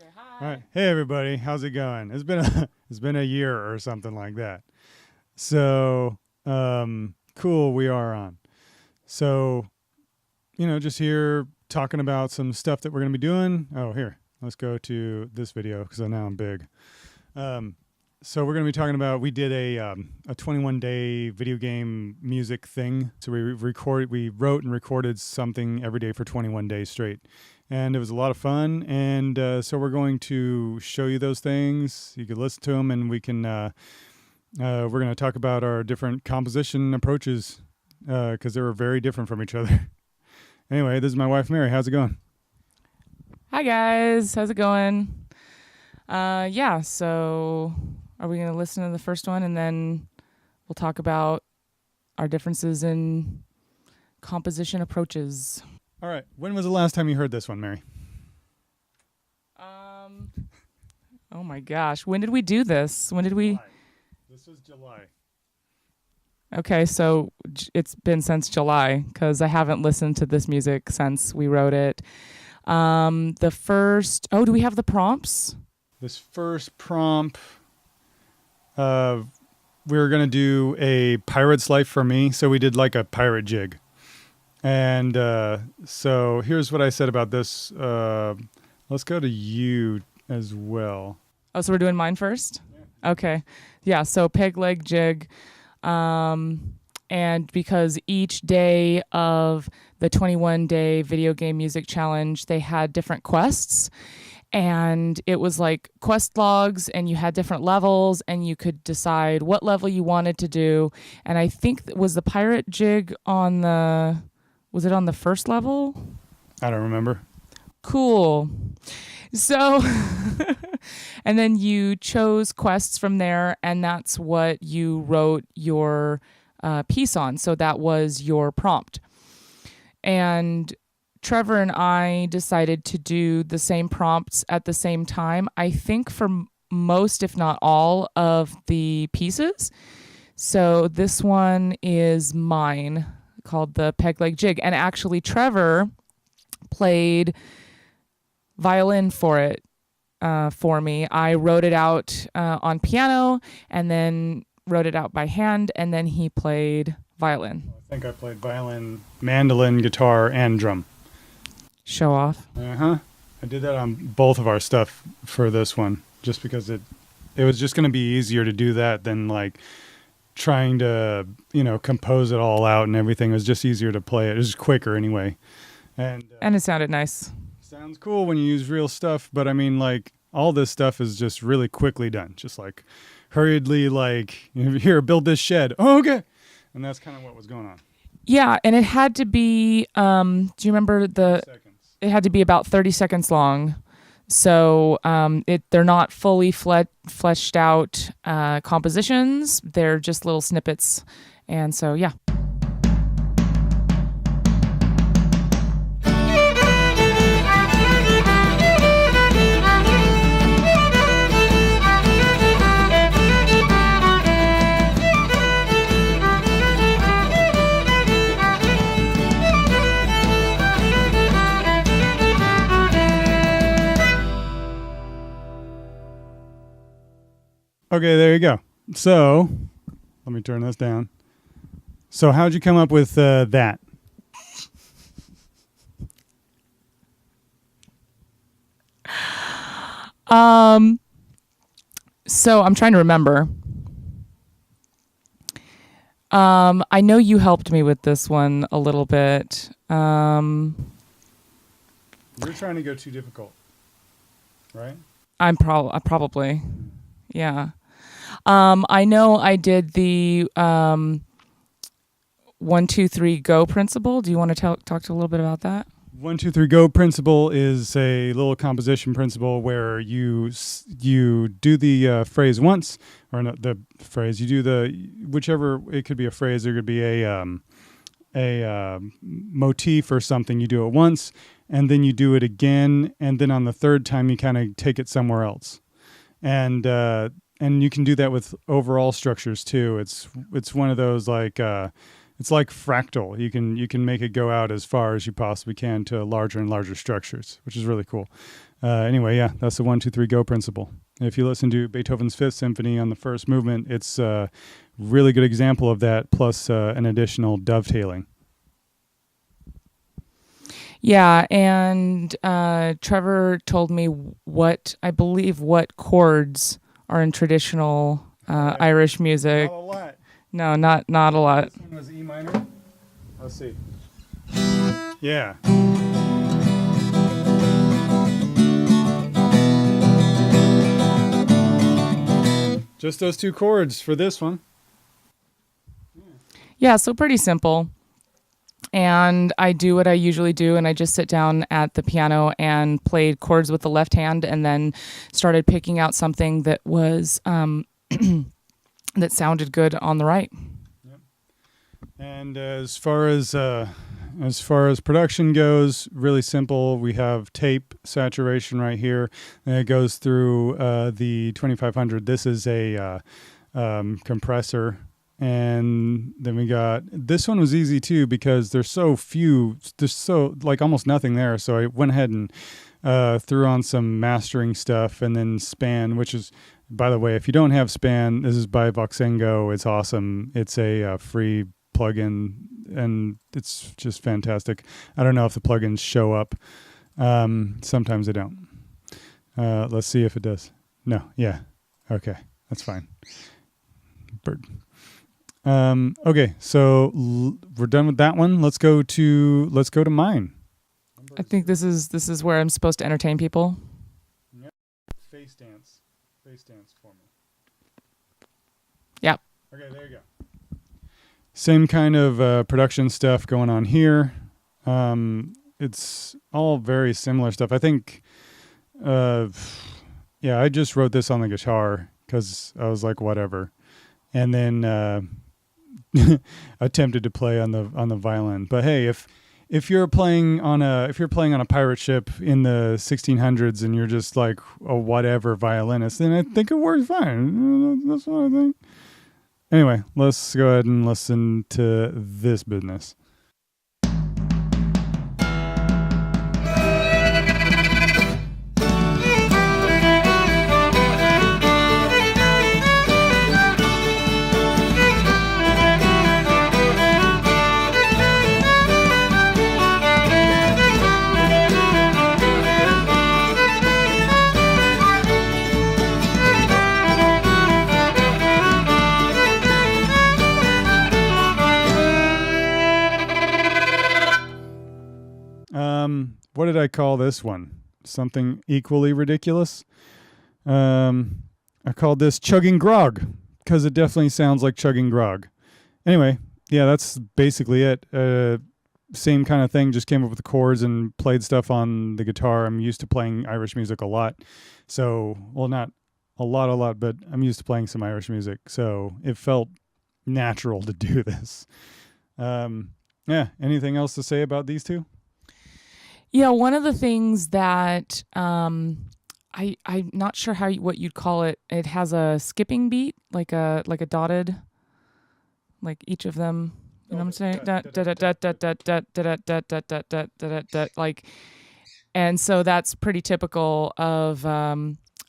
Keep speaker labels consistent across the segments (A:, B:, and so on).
A: Okay, hi.
B: All right. Hey everybody, how's it going? It's been a year or something like that. So, cool, we are on. So, just here talking about some stuff that we're going to be doing. Oh, here. Let's go to this video cuz now I'm big. So we're going to be talking about we did a 21-day video game music thing. So we wrote and recorded something every day for 21 days straight. And it was a lot of fun. And so we're going to show you those things. You can listen to them, and we can. We're going to talk about our different composition approaches because they were very different from each other. Anyway, this is my wife Mary. How's it going?
A: Hi guys, how's it going? Yeah, so are we going to listen to the first one and then we'll talk about our differences in composition approaches?
B: All right. When was the last time you heard this one, Mary?
A: Oh my gosh, when did we do this? When did we?
B: July. This was July.
A: Okay, so it's been since July because I haven't listened to this music since we wrote it. The first, do we have the prompts?
B: This first prompt, we were going to do a pirate's life for me. So we did like a pirate jig. And so here's what I said about this. Let's go to you as well.
A: Oh, so we're doing mine first? Yeah. Okay. Yeah, so peg leg jig. And because each day of the 21-day video game music challenge, they had different quests. And it was like quest logs, and you had different levels, and you could decide what level you wanted to do. And I think was the pirate jig on the... Was it on the first level?
B: I don't remember.
A: Cool. So, and then you chose quests from there, and that's what you wrote your piece on. So that was your prompt. And Trevor and I decided to do the same prompts at the same time, I think for most, if not all, of the pieces. So this one is mine, called the peg leg jig, and actually Trevor played violin for it for me. I wrote it out on piano and then wrote it out by hand, and then he played violin.
B: I think I played violin, mandolin, guitar, and drum.
A: Show off.
B: I did that on both of our stuff for this one, just because it was just going to be easier to do that than like trying to, compose it all out and everything. It was just easier to play it. It was just quicker anyway. And
A: it sounded nice.
B: Sounds cool when you use real stuff, but I mean, like, all this stuff is just really quickly done. Just like hurriedly, like, here, build this shed. Oh, okay. And that's kind of what was going on.
A: Yeah, and it had to be, do you remember it had to be about 30 seconds long. So they're not fully fleshed out compositions. They're just little snippets. And so, yeah.
B: Okay, there you go. So, let me turn this down. So, how'd you come up with that?
A: So I'm trying to remember. I know you helped me with this one a little bit.
B: You're trying to go too difficult, right?
A: I'm probably, yeah. I know I did the 1, 2, 3, go principle. Do you want to talk to a little bit about that?
B: 1, 2, 3, go principle is a little composition principle where you do the phrase once, or not the phrase. You do the whichever. It could be a phrase. There could be a motif or something. You do it once, and then you do it again, and then on the third time you kind of take it somewhere else, and you can do that with overall structures too. It's one of those like. It's like fractal. You can make it go out as far as you possibly can to larger and larger structures, which is really cool. Anyway, yeah, that's the 1-2-3-go principle. If you listen to Beethoven's Fifth Symphony on the first movement, it's a really good example of that, plus an additional dovetailing.
A: Yeah, and Trevor told me what chords are in traditional Irish music.
B: Not a lot.
A: No, not a lot.
B: This one was E minor. Let's see. Yeah. Just those two chords for this one.
A: Yeah, so pretty simple. And I do what I usually do, and I just sit down at the piano and played chords with the left hand, and then started picking out something that was that sounded good on the right.
B: Yep. And as far as production goes, really simple. We have tape saturation right here, and it goes through the 2500. This is a compressor. And then we got, this one was easy too because there's so like almost nothing there. So I went ahead and threw on some mastering stuff, and then Span, which is, by the way, if you don't have Span, this is by Voxengo. It's awesome. It's a free plugin, and it's just fantastic. I don't know if the plugins show up. Sometimes they don't. Let's see if it does. No. Yeah. Okay. That's fine. Bird. Okay, so we're done with that one. Let's go to mine.
A: I think this is where I'm supposed to entertain people.
B: Yep. Face dance for me.
A: Yep.
B: Okay, there you go. Same kind of production stuff going on here. It's all very similar stuff. I think, I just wrote this on the guitar because I was like, whatever, and then attempted to play on the violin. But hey, if you're playing on a pirate ship in the 1600s and you're just like a whatever violinist, then I think it works fine. That's what I think. Anyway, let's go ahead and listen to this business. What did I call this one? Something equally ridiculous. I called this Chugging Grog because it definitely sounds like chugging grog. Anyway, yeah, that's basically it. Same kind of thing, just came up with the chords and played stuff on the guitar. I'm used to playing Irish music a lot. So, well, not a lot, but I'm used to playing some Irish music. So it felt natural to do this. Anything else to say about these two?
A: Yeah, one of the things that I'm not sure what you'd call it. It has a skipping beat, like a dotted, like each of them. You know what I'm saying? Like, and so that's pretty typical of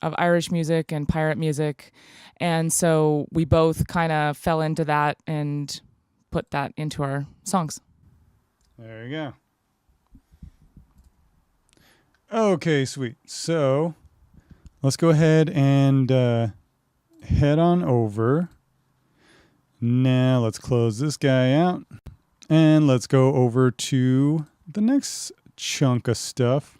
A: Irish music and pirate music, and so we both kind of fell into that and put that into our songs.
B: There you go. Okay, sweet. So let's go ahead and head on over. Now let's close this guy out. And let's go over to the next chunk of stuff.